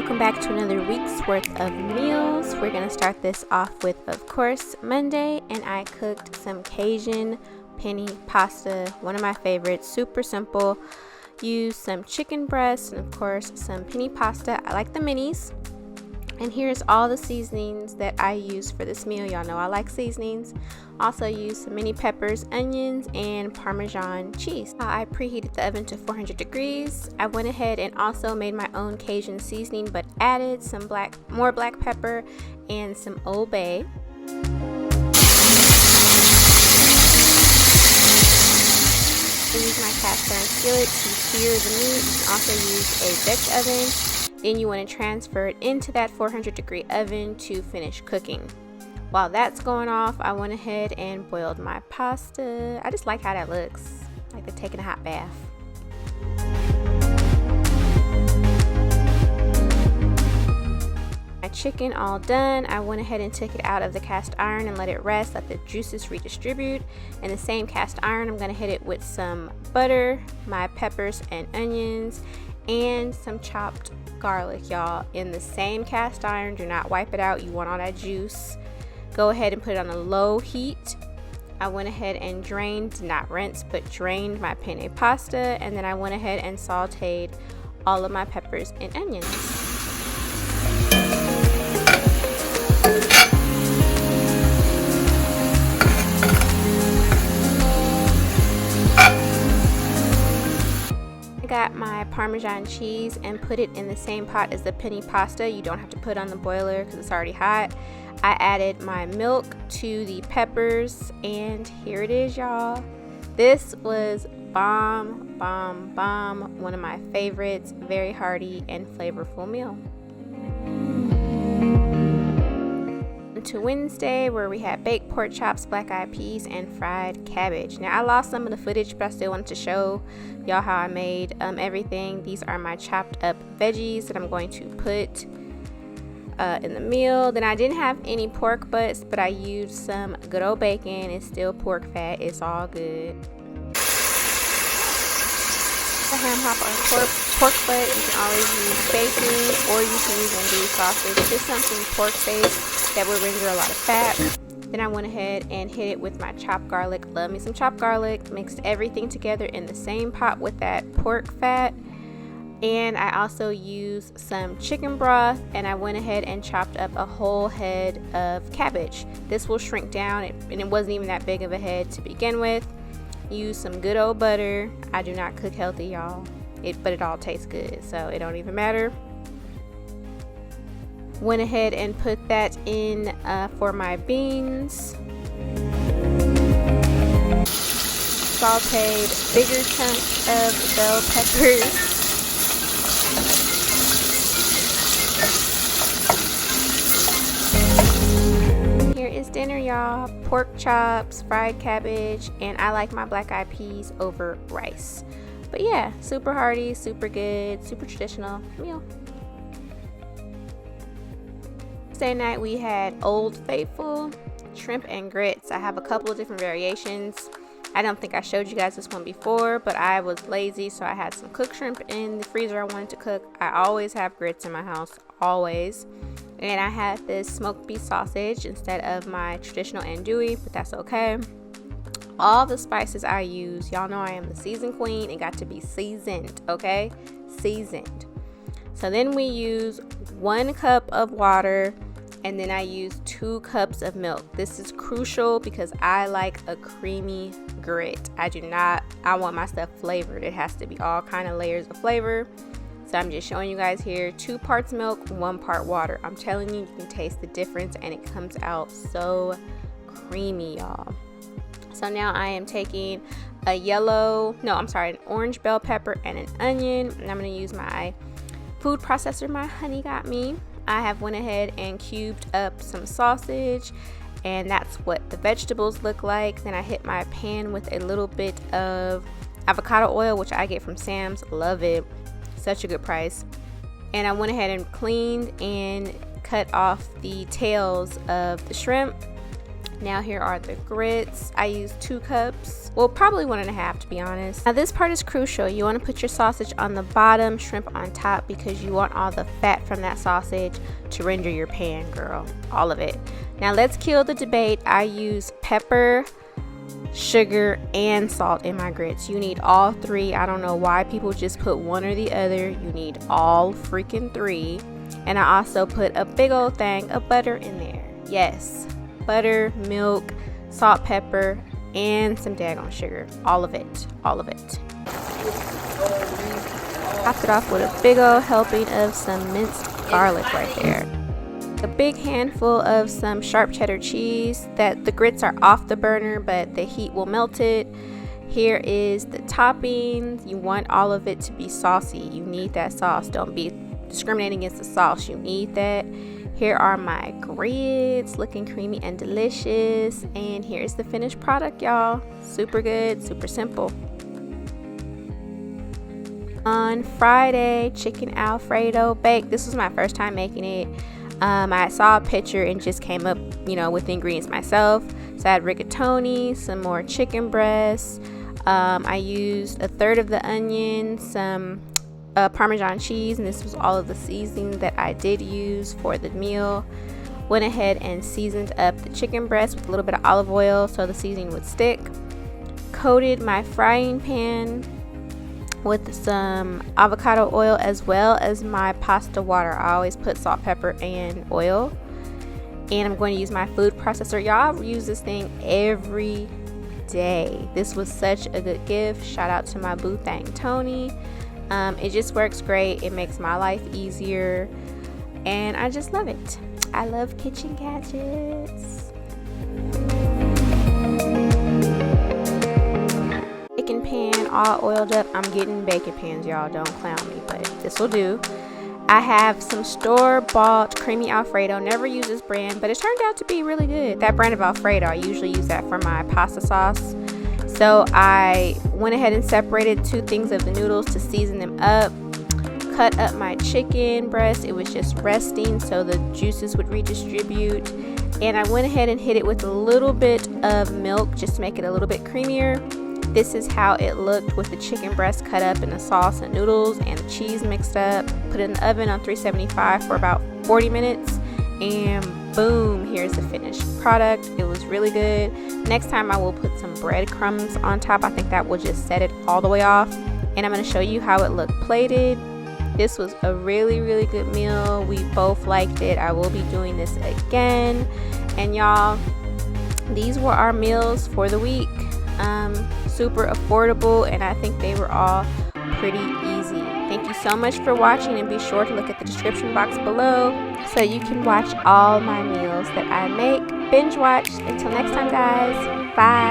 welcome back to another week's worth of meals. We're going to start this off with, of course, Monday, and I cooked some Cajun penne pasta, one of my favorites, super simple. Used some chicken breast and, of course, some penne pasta. I like the minis. And here's all the seasonings that I use for this meal. Y'all know I like seasonings. Also used some mini peppers, onions, and Parmesan cheese. I preheated the oven to 400 degrees. I went ahead and also made my own Cajun seasoning, but added some more black pepper and some Old Bay. I use my cast iron skillet to sear the meat. You can also use a Dutch oven. Then you want to transfer it into that 400 degree oven to finish cooking. While that's going off, I went ahead and boiled my pasta. I just like how that looks, like they're taking a hot bath. My chicken all done. I went ahead and took it out of the cast iron and let it rest, let the juices redistribute. In the same cast iron, I'm going to hit it with some butter, my peppers and onions, and some chopped garlic, y'all. In the same cast iron, do not wipe it out. You want all that juice. Go ahead and put it on a low heat. I went ahead and drained, not rinse, but drained my penne pasta, and then I went ahead and sauteed all of my peppers and onions. Got my Parmesan cheese and put it in the same pot as the penne pasta. You don't have to put it on the boiler because it's already hot. I added my milk to the peppers, and here it is, y'all. This was bomb. One of my favorites. Very hearty and flavorful meal. To Wednesday, where we had baked pork chops, black eyed peas, and fried cabbage. Now I lost some of the footage, but I still wanted to show y'all how I made everything. These are my chopped up veggies that I'm going to put in the meal. Then I didn't have any pork butts, but I used some good old bacon. It's still pork fat. It's all good. The ham hock or pork butt, you can always use bacon, or you can use andouille sausage. Just something pork based that would render a lot of fat. Then I went ahead and hit it with my chopped garlic. Love me some chopped garlic. Mixed everything together in the same pot with that pork fat. And I also used some chicken broth, and I went ahead and chopped up a whole head of cabbage. This will shrink down, and it wasn't even that big of a head to begin with. Use some good old butter. I do not cook healthy, y'all, but it all tastes good, so it don't even matter. Went ahead and put that in for my beans. Sauteed bigger chunks of bell peppers. Here is dinner, y'all. Pork chops, fried cabbage, and I like my black eyed peas over rice. But yeah, super hearty, super good, super traditional meal. Wednesday night we had Old Faithful shrimp and grits. I have a couple of different variations. I don't think I showed you guys this one before, but I was lazy, so I had some cooked shrimp in the freezer I wanted to cook. I always have grits in my house, always. And I had this smoked beef sausage instead of my traditional andouille, but that's okay. All the spices I use, y'all know I am the seasoned queen. It got to be seasoned, okay? Seasoned. So then we use 1 cup of water, and then I use 2 cups of milk. This is crucial because I like a creamy grit. I want my stuff flavored. It has to be all kind of layers of flavor. So I'm just showing you guys here, 2 parts milk, 1 part water. I'm telling you, you can taste the difference, and it comes out so creamy, y'all. So now I am taking an orange bell pepper and an onion, and I'm going to use my food processor my honey got me. I have went ahead and cubed up some sausage, and that's what the vegetables look like. Then I hit my pan with a little bit of avocado oil, which I get from Sam's. Love it. Such a good price. And I went ahead and cleaned and cut off the tails of the shrimp. Now here are the grits. I used 2 cups, well probably 1.5 to be honest. Now this part is crucial. You want to put your sausage on the bottom, shrimp on top, because you want all the fat from that sausage to render your pan, girl, all of it. Now let's kill the debate. I use pepper, sugar, and salt in my grits. You need all 3. I don't know why people just put one or the other. You need all freaking 3. And I also put a big old thing of butter in there. Yes, butter, milk, salt, pepper, and some daggone sugar. All of it. All of it. Topped it off with a big old helping of some minced garlic right there. A big handful of some sharp cheddar cheese. That the grits are off the burner, but the heat will melt it. Here is the topping. You want all of it to be saucy. You need that sauce. Don't be discriminating against the sauce. You need that. Here are my grits, looking creamy and delicious. And here's the finished product, y'all. Super good, super simple. On Friday, chicken Alfredo baked. This was my first time making it. I saw a picture and just came up, with the ingredients myself. So I had rigatoni, some more chicken breasts. I used 1/3 of the onion, some Parmesan cheese, and this was all of the seasoning that I did use for the meal. Went ahead and seasoned up the chicken breast with a little bit of olive oil so the seasoning would stick. Coated my frying pan with some avocado oil as well as my pasta water. I always put salt, pepper, and oil. And I'm going to use my food processor. Y'all use this thing every day. This was such a good gift. Shout out to my boo thang Tony. It just works great. It makes my life easier, and I just love it. I love kitchen gadgets. Baking pan all oiled up. I'm getting baking pans, y'all. Don't clown me, but this will do. I have some store-bought creamy Alfredo. Never use this brand, but it turned out to be really good. That brand of Alfredo, I usually use that for my pasta sauce. So I went ahead and separated 2 things of the noodles to season them up. Cut up my chicken breast. It was just resting so the juices would redistribute. And I went ahead and hit it with a little bit of milk just to make it a little bit creamier. This is how it looked with the chicken breast cut up in the sauce and noodles and the cheese mixed up. Put it in the oven on 375 for about 40 minutes. And boom, here's the finished product. It was really good. Next time I will put some breadcrumbs on top. I think that will just set it all the way off. And I'm going to show you how it looked plated. This was a really, really good meal. We both liked it. I will be doing this again. And y'all, these were our meals for the week. Super affordable, and I think they were all pretty easy. Thank you so much for watching, and be sure to look at the description box below so you can watch all my meals that I make. Binge watch. Until next time, guys. Bye.